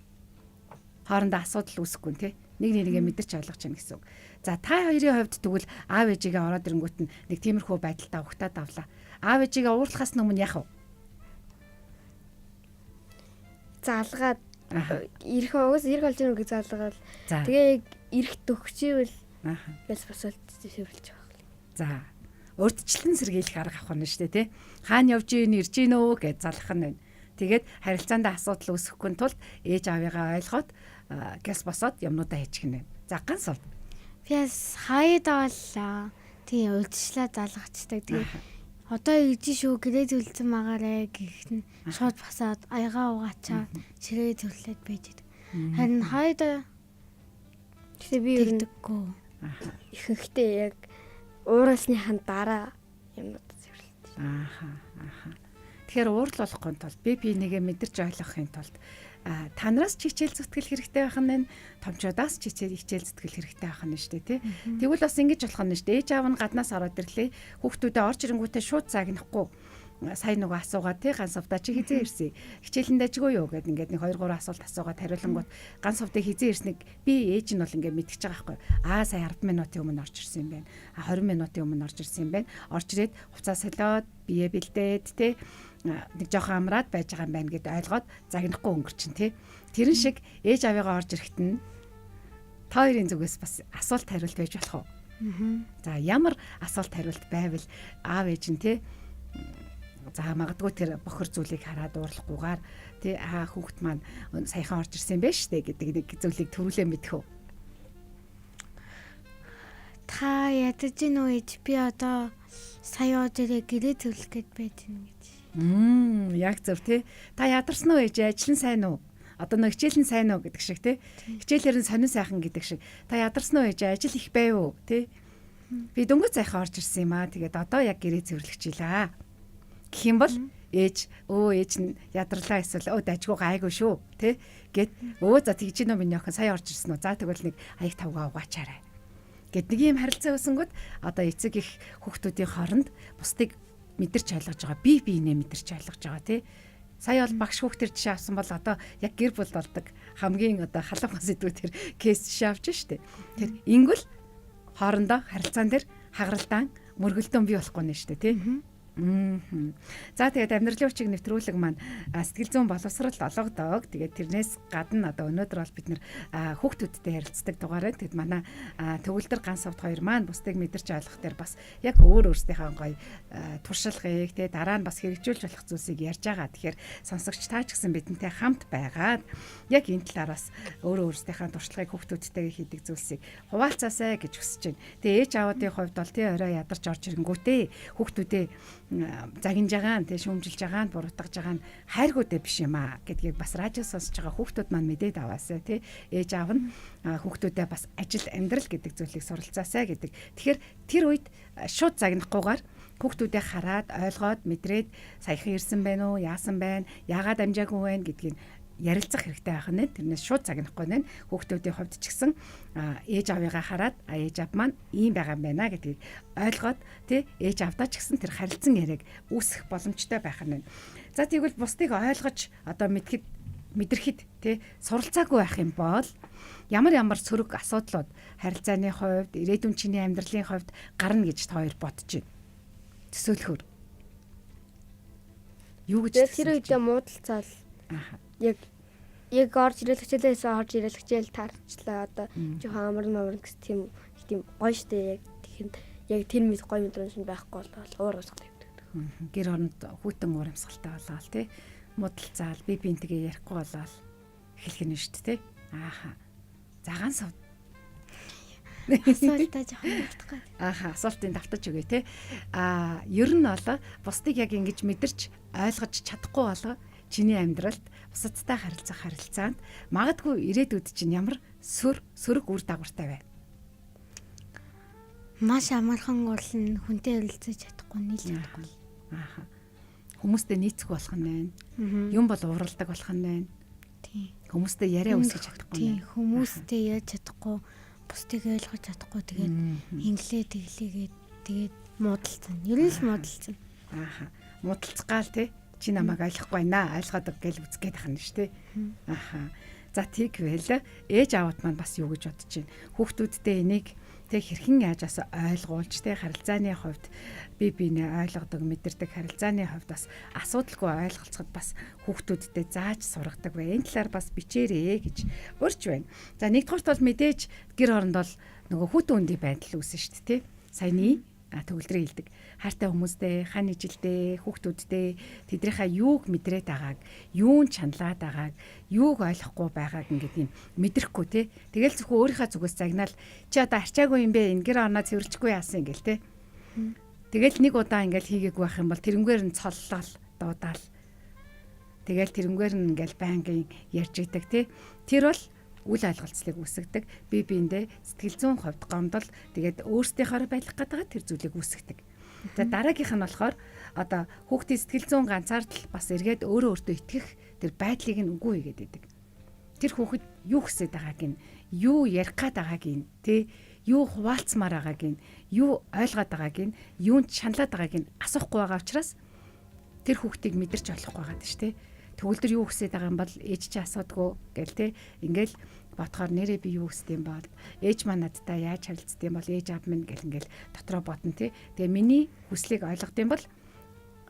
хоорондоо асуудал үүсэхгүй те. Нэг нэгээ мэдэрч ойлгож чинь гэсэн үг. За та хоёрын хувьд тэгвэл аав ээжигээ ороод ирэнгүүт нь нэг тиймэрхүү байдалтай ухтаад авлаа. Аав ээжигээ уурлахаас өмнө яах вэ? Залгаад ирэх уус ирэх болж байгаа гэж залгаад. Тэгээ яг ирэх төгчийвэл бас шивэрлж байгаа. За урдчлан сэргийлэх арга авах нь шүү дээ тий. Хаана явж ийн ирж гин өө гэж залах нь байна. Тэгээд харилцаанд асуудал үүсэхгүй тулд ээж аавыгаа ойлгоод гэс босоод юмнуудаа хийчих нь байна. За ганц бол. Фяс хайдаа бол тийм урдчлаа залгацдаг. Тэгээд одоо ирж шүү гэрээ зүлцэн магаарэ гэх нь шууд басаад аягаа угаачаа ширээ зүрлээд байж идэг. Харин хайдаа тэгээ би ирдэггүй. Ихэнхдээ яг ууралсныхан дараа юмнууд зөвлөж. Тэгэхээр уурлуулахгүй тулд би нэгэ мэдэрч ойлгохын тулд та нараас ч хичээл зүтгэл хэрэгтэй байх нь байна. Томчуудаас ч хичээл зүтгэл хэрэгтэй байх нь шүү дээ тий. Тэгвэл бас ингэж болох нь шүү дээ. Ээж аав нь гаднаас ороод ирлээ. Хүүхдүүдээ орж ирэнгүүтээ шууд загнахгүй. Сайн нөгөө асуугаад тий ганц увдаа чи хизээ ирсэн. Хичээлэндээ чигөө юу гэд ингээд нэг 2-3 асуулт асуугаад хариулангууд ганц увдаа хизээ ирснийг би ээж нь бол ингээд мэдчихэж байгаа байхгүй. Сая 10 минутын өмнө орж ирсэн юм байна. 20 минутын өмнө орж ирсэн юм байна. Орж ирээд хувцас солиод бие бэлдээд тий нэг жоохон амраад байж байгаа юм байна гэд ойлгоод загнахгүй өнгөрчин тий. Тэрэн шиг ээж аваагаа орж ирэхэд нь та хоёрын зүгээс бас асуулт хариулт байж болох уу? За ямар асуулт хариулт байвал аав ээж нь тий за магадгүй тэр бохор зүйлийг хараад уурлахгүйгээр тий хүүхэд маань саяхан орж ирсэн байх штэ гэдэг нэг зүйлийг төрүүлээ мэдэх үү? Та ядаж гин үү ээж би одоо сая өдрөө гэрээ зөвлөх гээд байж гин гэж. Яг зөв тий. Та ядарсан уу ээж ажил нь сайн уу? Одоо нэг хичээл нь сайн уу гэдэг шиг тий. Хичээлэр нь сонин сайхан гэдэг шиг. Та ядарсан уу ээж ажил их байв уу тий? Би дөнгөж сайхан орж ирсэн юм аа. Тэгээд одоо яг гэрээ зөвлөгчлээ. Гэх юм бол ээж ээж нь ядарлаа эсвэл дажгүй гайгүй шүү тий. Гэт за тэгж гинөө миний охин сая орж ирсэн үү? За тэгвэл нэг аяг тавгаа угаачаарай. Гэт нэг юм харилцаа үүсэнгүүт одоо эцэг их хүүхдүүдийн хооронд бусдыг мэдэрч ойлгож байгаа. Би инээ мэдэрч ойлгож байгаа тий. Сая бол багш хүүхдэр жишээ авсан бол одоо яг гэр бүл болдог хамгийн одоо халуун сэдвүүд тэр кейс жишээ авч штэ. Тэр ингл хоорондоо харилцаан дээр хагаралдаан мөргөлдөөн бий болохгүй нэ штэ тий. За тэгээд амьдралын хүчийг нэвтрүүлэг маань сэтгэл зүйн боловсрал олгодог. Тэгээд тэрнээс гадна одоо өнөөдөр бол бид нэр хүүхдүүдтэй ярилцдаг дугаараа тэгээд манай төгөлдөр ганц совд хоёр маань бусдыг мэдэрч ойлгох дээр бас яг өөрсдийнхээ гоё туршлагыг тэгээд дараа нь бас хэрэгжүүлж болох зүйлсийг ярьж байгаа. Тэгэхээр сонсогч таа ч гэсэн бидэнтэй хамт байгаад яг энэ талаараас өөрсдийнхээ туршлагыг хүүхдүүдтэйгээ хийдэг зүйлсийг хуваалцаасай гэж хүсэж байна. Тэгээд ээж аавуудын хувьд бол тий орой ядарч орж ирэнгүүтээ хүүхдүүдээ загинж байгаа тий шүүмжилж байгаа буруутгаж байгаа нь хайргуудээ биш юм аа гэдгийг бас радио сонсож байгаа хүүхдүүд маань мэдээд аваасай тий ээж аав нь хүүхдүүдээ бас ажил амьдрал гэдэг зүйлийг суралцаасай гэдэг. Тэгэхээр тэр үед шууд загнахгүйгээр хүүхдүүдээ хараад ойлгоод мэдрээд саяхан ирсэн байна уу яасан байна яагаад амжаагүй байна гэдгийг ярилцах хэрэгтэй байх нь. Тэрнээс шууд загнахгүй нэ. Хүүхдүүдийн хувьд ч гэсэн ээж аваагаа хараад ээж аав маань ийм байгаа юм байна гэдгийг ойлгоод тий ээж авдаа ч гэсэн тэр харилцан яриаг үүсгэх боломжтой байх нь. За тэгвэл бусдыг ойлгож одоо мэдрэхэд тий суралцаагүй байх юм бол ямар сөрөг асуудлууд харилцааны хувьд, ирээдүйн чиний амьдралын хувьд гарна гэж та хоёр бодож байна. Төсөөлөхөөр. Юу гэж тэр үедээ муудалцаал. Яг орж ирэл хичээлээс орж ирэл хичээл таарчлаа одоо жоохон амар гэс тийм гоё штэ яг тэгэхэд яг тэр мэд гоё мэдрэмж байхгүй бол уур усгал явдаг. Гэр оронд хүйтэн урамсгалтай болоод тий муудалцаал би бинтгээ ярихгүй болоод эхлэх нь шүү дээ тий. Заган сав. Асуултаа жоохон мартахгүй. Асуултын давтаж өгье те. Ер нь бол бусдыг яг ингэж мэдэрч ойлгож чадахгүй болго чиний амьдралд бусадтай харилцаанд магадгүй ирээдүйд чинь ямар сөрөг үр дагавартай байна. Маш амархан уулна хүнтэй харилцаж чадахгүй нийлж чадахгүй. Хүмүүстэй нийцэх болох нь байна. Юм бол уралдаг болох нь байна. Тийм. Хүмүүстэй яриа үүсгэж чадахгүй. Тийм. Хүмүүстэй яаж чадахгүй, бусдыг ойлгож чадахгүй тэгээд инглээ тэгээд муудалцсан. Ер нь л муудалцсан. Муудалцгаал те. Чи намайг ойлгохгүй байна. Ойлгоод гэл үзгээд ахна шүү дээ. За тэгвэл ээж аавд маань бас юу гэж бодож байна. Хүүхдүүдтэй энийг тэг хэрхэн яаж бас ойлгуулж тэг харилцааны хувьд бинээ ойлгодог мэдэрдэг харилцааны хувьд бас асуудалгүй ойлголцоход бас хүүхдүүдтэй зааж сургадаг бай. Энэ талаар бас бичээрэй гэж урьж байна. За нэгдүгээрт бол мэдээж гэр оронд бол нөгөө хүүтэн үндий байдал үүсэн шүү дээ. Саяны төгөлдрийн хэлдэг. Хайртай хүмүүстэй, хань ижилдээ, хүүхдүүдтэй тэднийхээ юуг мэдрээд байгааг, юунд чаналаад байгааг, юуг ойлгохгүй байгааг ингээд юм мэдрэхгүй те. Тэгэл зөвхөн өөрийнхөө зүгээс загнаал чи одоо арчаагүй юм бэ? Энэ гэр орноо цэвэрлэхгүй яасан ингээл те. Тэгэл нэг удаа ингээл хийгээгүй байх юм бол тэрнгээр нь цоллол, дуудаал. Тэгэл тэрнгээр нь ингээл байнгын ярьж идэг те. Тэр бол үл ойлголцлыг үүсгдэг. Биендээ сэтгэл зүйн хувьд гомдол тэгээд өөрсдийнхөө байх гэдэг тэр зүйлийг үүсгдэг. За дараагийнх нь болохоор одоо хүүхдийн сэтгэл зүйн ганцаардал бас эргээд өөртөө итгэх тэр байдлыг нь үгүй хийгээд байдаг. Тэр хүүхэд юу хүсэж байгааг нь, юу ярих гээд байгааг нь, тэ юу хуваалцмаар байгааг нь, юу ойлгоод байгааг нь, юунд шаналаад байгааг нь асуухгүй байгаа учраас тэр хүүхдийг мэдэрч олохгүй байгаа шүү дээ. Төгөлдөр юу хүсэж байгаа юм бол ээж чи асуудгүй гэл те. Ингээл бодохоор нэрээ би юу хүсдэг юм бол ээж маань надтай яаж харилцдаг юм бол ээж аав минь гэл ингээл дотроо бодно те. Тэгээ миний хүслийг ойлгох юм бол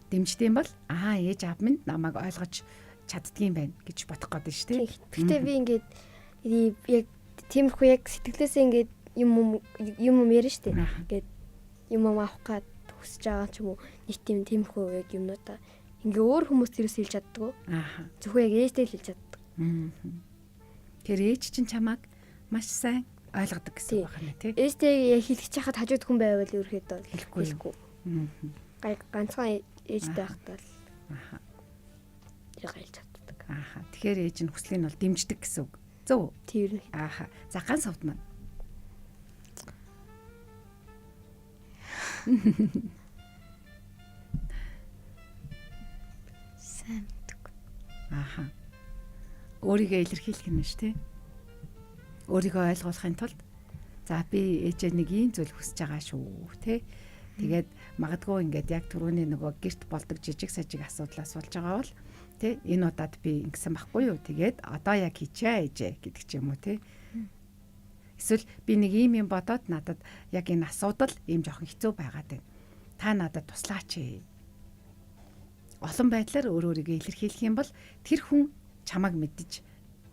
дэмждэг юм бол ээж аав минь намайг ойлгож чаддгийм байна гэж бодох гээд шүү дээ. Гэхдээ би ингээд яг тиймэрхүү яг сэтгэлээсээ ингээд юм ярина шүү дээ. Ингээд юм авах гээд хүсэж байгаа ч юм уу нэг тиймэрхүү яг юмнуудаа ингээ өөр хүмүүс тэрээс хэлж чаддгүй. Зөвхөн яг ээжтэй хэлж чаддаг. Тэр ээж чинь чамайг маш сайн ойлгодог гэсэн байна тий. Ээжтэй яг хэлчих чахад хажууд хүн байвал ерөөхдөө хэлэхгүй. Ганцхан ээжтэй байхдаа л яг хэлж чаддаг. Тэгэхээр ээж нь хүслийг нь бол дэмждэг гэсэн үг. Зөв. Тэр. За ганц совд маань. Өөрийгөө илэрхийлэх нь шүү дээ. Өөрийгөө ойлгуулахын тулд за би ээжээ нэг ийм зүйл хүсэж байгаа шүү те. Тэгээд магадгүй ингээд яг түрүүний нөгөө гэрт болдог жижиг сажиг асуудлаас болж байгаа бол те энэ удаад би ингэсэн байхгүй юу. Тэгээд одоо яг хийчээ ээжээ гэдэг ч юм уу те. Эсвэл би нэг ийм юм бодоод надад яг энэ асуудал ийм жоохон хэцүү байгаад байна. Та надад туслаач ээ. Олон байдлаар өөрийгөө илэрхийлэх юм бол тэр хүн чамайг мэдж,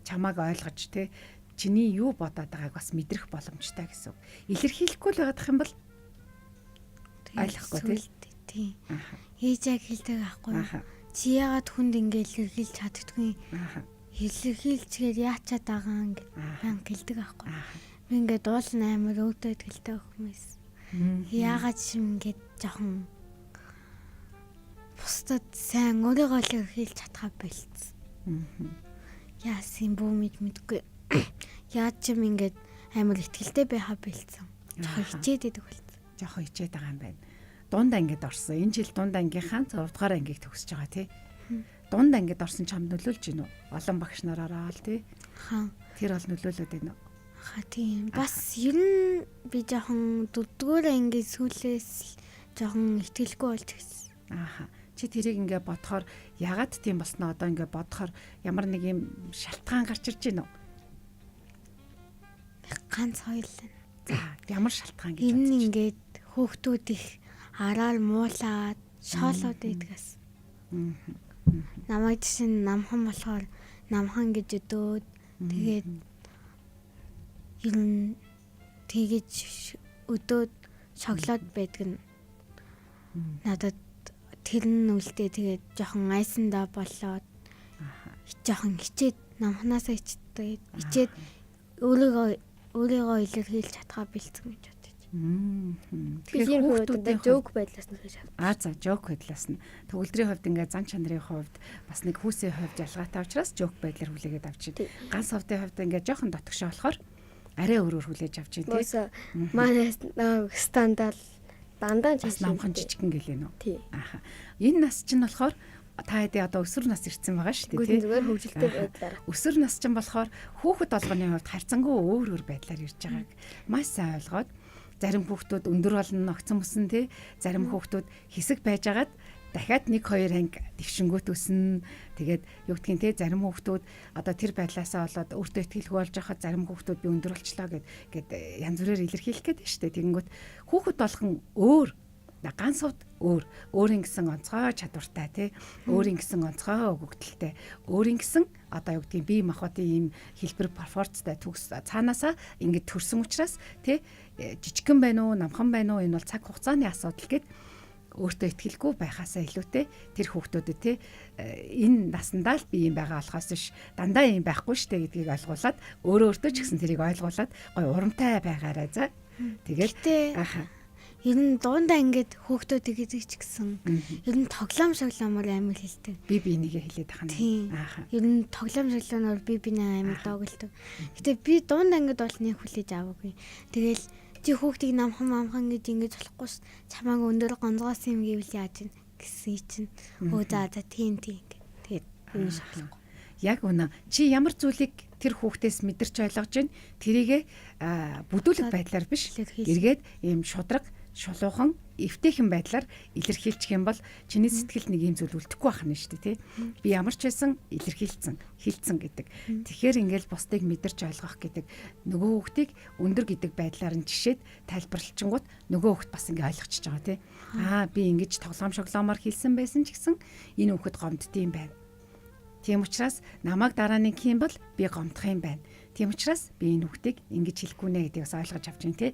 чамайг ойлгож те чиний юу бодоод байгааг бас мэдрэх боломжтой гэсэн. Илэрхийлэхгүй л байгаадах юм бол ойлгохгүй тийм. Ээж яг хэлдэг аахгүй. Чи яагаад хүнд ингэ илэрхийлж чаддгүй? Илэрхийлчгээд яачаад байгаа ингэ банк хэлдэг аахгүй. Би ингэ дуулна амар өвдөд хэлдэг хүмүүс. Яагаад шим ингэ жоохон бусдад сайн өөрийгөө л илэрхийлж чадхаа болцсон. Яасан бүүмэд мэдгүй. Яаж ч юм ингээд амар ихтгэлтэй байхаа болцсон. Жохоо хичээд идэг болцсон. Жохоо хичээд байгаа юм байна. Дунд ангид орсон. Энэ жил дунд ангийнхаа 6 дугаар ангийг төгсөж байгаа тий. дунд ангид орсон чамд нөлөөлж гинөө. Олон багш нар ороод тий. Хаа. Тэр бол нөлөөлөд байна уу? Хаа тийм. Бас ер нь би жоохон 4-р анги сүүлээс жоохон итгэлгүй болж гисэн. Ааха. Чи тэрийг ингээ бодохоор ягаад тийм болсноо одоо ингээ бодохоор ямар нэг юм шалтгаан гарч ирж байна уу? Ганц хоёул. За ямар шалтгаан гэж Энэ бодож байна? ингээд хүүхдүүд их араар муулаад шоолоод байдгаас. Намайг жишээ нь намхан болохоор намхан гэж өдөөд тэгээд ер нь тэгэж өдөөд шоглоод байдаг нь надад тэр нь үлдээ тэгээд жоохон айсандаа болоод жоохон хичээд намханаасаа хичээд өөрийгөө илэрхийлж чадхаа бэлдсэн гэж бодож. Тэгэхээр хүүхдүүдээ жоок байдлаас нь хийж авах. За жоок байдлаас нь төгөлдрийн хувьд ингээ зан чанарын хувьд бас нэг хүүсийн хувьд ялгаатай учраас жоок байдлаар хүлээгээд авч байна. Ганц совдын хувьд ингээ жоохон дотгошоо болохоор арай өөрөөр хүлээж авч байна тий. Манай стандарт дандаа бас намхан жижигэн гэлээ нөө. Тий. Ааха. Энэ нас чинь болохоор та хэдий одоо өсвөр нас ирсэн байгаа шүү дээ тий. Зүгээр хөгжилтэй байдлаар. Өсвөр нас чинь болохоор хүүхэд болгоны хувьд харьцангуй өөр байдлаар ирж байгааг маш сайн ойлгоод зарим хүүхдүүд өндөр болно огцон өсөн тий. Зарим хүүхдүүд хэсэг байжгаад дахиад 1-2 анги дэвшингүүт өснө. Тэгээд юу гэдгийг те зарим хүүхдүүд одоо тэр байдлаасаа болоод өөртөө ихтгэлгүй болж байхад зарим хүүхдүүд би өндөр болчлоо гэд янз бүрээр илэрхийлэх гээд штэ. Тэгэнгүүт хүүхэд болгон өөр ганц хувьд өөрийн гэсэн онцгой чадвартай те өөрийн гэсэн онцгой өгөгдөлтэй өөрийн гэсэн одоо юу гэдгийг бие махбодын ийм хэлбэр перформанстай төгс цаанаасаа ингэж төрсөн учраас те жижигхэн байна уу намхан байна уу энэ бол цаг хугацааны асуудал гэд өөртөө ихтгэлгүй байхаасаа илүүтэй тэр хүүхдүүдэд те энэ наснда л би юм байгаа болохоос биш дандаа юм байхгүй штэ гэдгийг ойлгуулад өөртөө ч гэсэн тэрийг ойлгуулад гой урамтай байгаарай за тэгэл аха Ер нь дундаа ингээд хүүхдүүд гэдэг ч гэсэн ер нь тоглоом шоглоомор амар хэлдэг. Би энийгээ хэлээд байгаа нь. Ааха. Ер нь тоглоом шоглоомор би амар доголдог. Гэтэ би дундаа ингээд бол нэг хүлээж аваагүй. Тэгэл чи хүүхдийг намхан гэж ингэж болохгүй ш. Чамааг өндөр гонцгоосон юм гэвэл яаж ийн гэсэн чинь. Өө за тийм ингээд. Тэгээд энэ шахахгүй. Яг үнэ. Чи ямар зүйлийг тэр хүүхдээс мэдэрч ойлгож байна? Тэрийгэ бүдүүлэг байдлаар биш. Эргээд ийм шудраг шулуухан эвтэйхэн байдлаар илэрхийлчих юм бол чиний сэтгэлд нэг юм зүйл үлдэхгүй байх нь шүү дээ тий. Би ямар ч байсан илэрхийлсэн, хилцэн гэдэг. Тэгэхээр ингээл бусдыг мэдэрч ойлгох гэдэг нөгөө хүүхдийг өндөр гэдэг байдлаар нь жишээд тайлбарлалчингууд нөгөө хүүхд бас ингээ ойлгочихж байгаа тий. Би ингэж тоглоом шоглоомоор хэлсэн байсан ч гэсэн энэ хүүхд гомддtiin байна. Тийм учраас намайг дараа нэг юм бол би гомдох юм байна. Тийм учраас би энэ хүүхдийг ингэж хэлэхгүй нэ гэдгийг бас ойлгож авч байна тий.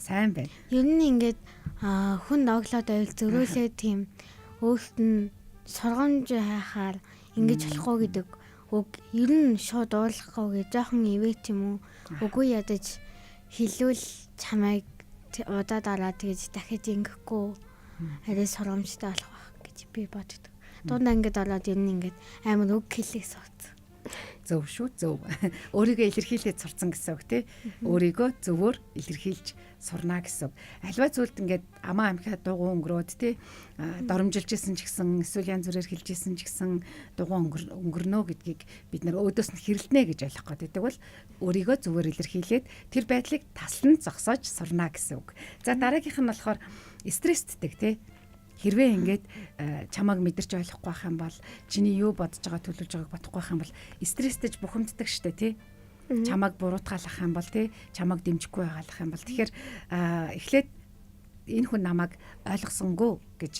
Сайн байна. Ер нь ингээд хүн оглоод байвал зөрөөлээ тийм өөрт нь сургамж хайхаар ингэж болохгүй гэдэг үг ер нь шууд уурлахгүй гэж жоохон ивэт юм уу үгүй ядаж хэлвэл чамайг удаа дараа тэгж дахиж ингэхгүй арай сургамжтай болох байх гэж би боддог. Дундаа ингээд ороод ер нь ингээд амар үг хэлэх сууц. Зөв шүү зөв. Өөрийгөө илэрхийлээд сурцсан гэсэн үг тий. Өөрийгөө зөвөр илэрхийлж сурна гэсэн үг. Альва зүйлд ингээд амаа амхиа дугуй өнгөрөөд тий. Доромжилжсэн ч гэсэн эсвэл янз бүрээр хэлжсэн ч гэсэн дугуй өнгөрнөө гэдгийг бид нар өөдөөс нь хэрэлдэнэ гэж ойлгох гэдэг бол өөрийгөө зөвөр илэрхийлээд тэр байдлыг таслан зогсоож сурна гэсэн үг. За дараагийнх нь болохоор стресстэй тий. Хэрвээ ингээд чамааг мэдэрч ойлгохгүй байх юм бол чиний юу бодож байгаа төлөвлөж байгааг бодохгүй байх юм бол стресстэж бухимддаг штэ тий. Чамааг буруутгаалах юм бол тий. Чамааг дэмжихгүй байгаалах юм бол тэгэхээр эхлээд энэ хүн намайг ойлгосонгүй гэж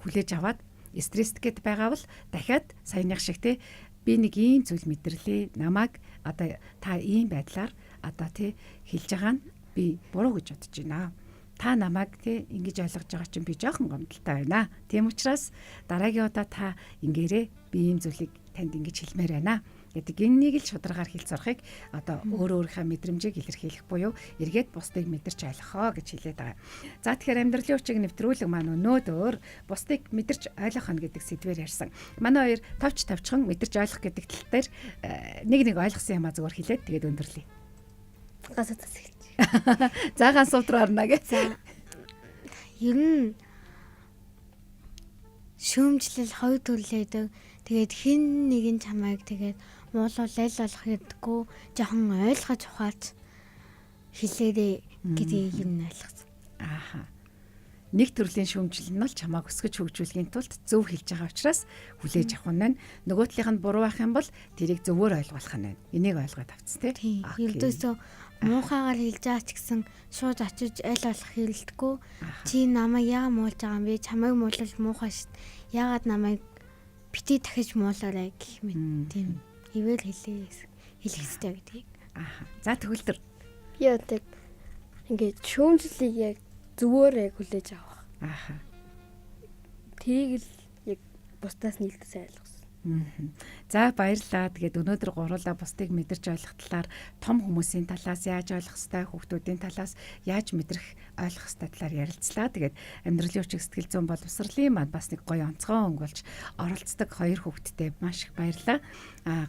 хүлээж аваад стресст гэд байгаа бол дахиад саяных шиг тий би нэг ийм зүйл мэдэрлээ. Намайг одоо та ийм байдлаар одоо тий хэлж байгаа нь би буруу гэж бодож байна. Та намайг тий ингэж ойлгож байгаа чинь би жоохон гомдолтой байна. Тийм учраас дараагийн удаа та ингээрээ би ийм зүйлийг танд ингэж хэлмээр байна гэдэг энэнийг л шударгаар хэлж сурахыг одоо өөрийнхөө мэдрэмжийг илэрхийлэх буюу эргээд бусдыг мэдэрч ойлгохоо гэж хэлээд байгаа. За тэгэхээр амьдралын хүчийг нэвтрүүлэг маань өнөөдөр бусдыг мэдэрч ойлгох нь гэдэг сэдвээр ярьсан. Манай хоёр тавчхан мэдэрч ойлгох гэдэг тал дээр нэг ойлгосон юм а зөвөр хэлээд тэгээд өндөрлөе. Заагаан суутруу арна гэж. За. Ер нь шөөмжлөл хой төрлөөдөг. Тэгээд хин нэгэн чамайг тэгээд муулал аль болох гэдэггүй жоохон ойлгож ухаач хэлээрээ гэдгийг юм ойлгосон. Ааха. Нэг төрлийн шүүмжил нь бол чамааг өсгөж хөгжүүлэхийн тулд зөв хэлж байгаа учраас хүлээж авах нь байна. Нөгөө талынх нь буруу байх юм бол тэрийг зөвөр ойлгох нь байна. Энийг ойлгоод авцсан тий. Ердөөсөө муухайгаар хэлж байгаа ч гэсэн шууд очиж аль болох хэлдэггүй. Чи намайг яагаад муулж байгаа юм бэ? Чамайг муулал муухай шít. Яагаад намайг бити дахиж муулаарай гэх мэт тийм ивэл хэлэх хэрэгтэй гэдгийг. Ааха. За төгөлдөр. Би одоо ингээд шүүмжлэлийг яг зүгээр яг хүлээж авах. Ааха. Тэрийг л яг бусдаас нийлдэж ойлгосон. За баярлалаа. Тэгээд өнөөдөр гурлаа бусдыг мэдэрч ойлгох талаар том хүмүүсийн талаас яаж ойлгох ёстой, хүүхдүүдийн талаас яаж мэдрэх ойлгох ёстой талаар ярилцлаа. Тэгээд амьдралын хүч сэтгэл зүйн боловсролын манд бас нэг гоё онцгой өнгөлж оролцдог хоёр хүүхдтэй маш их баярлалаа.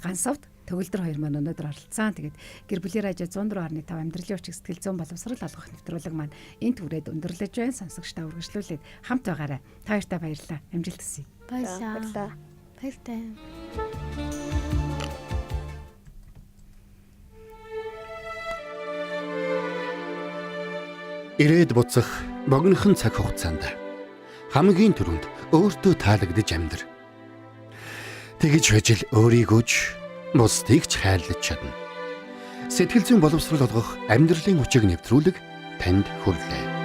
Гансавд төгөлдөр хоёр маань өнөөдөр оролцсон. Тэгээд гэр бүлийн радио 104.5 амьдралын хүч сэтгэл зүйн боловсрол олгох нэвтрүүлэг маань энэ түрээд өндөрлөж байна. Сонсогчдаа үргэлжлүүлээд хамт байгаарай. Та хоёртаа баярлалаа. Амжилт хүсье. Баярлалаа. Баяртай. Ирээд буцах богинохон цаг хугацаанд хамгийн түрүүнд өөртөө таалагдж амьдр. Тэгж байж л өөрийгөө ч бусдыг ч хайрлаж чадна. Сэтгэл зүйн боловсрол олгох амьдралын хүчийг нэвтрүүлэг танд хүрлээ.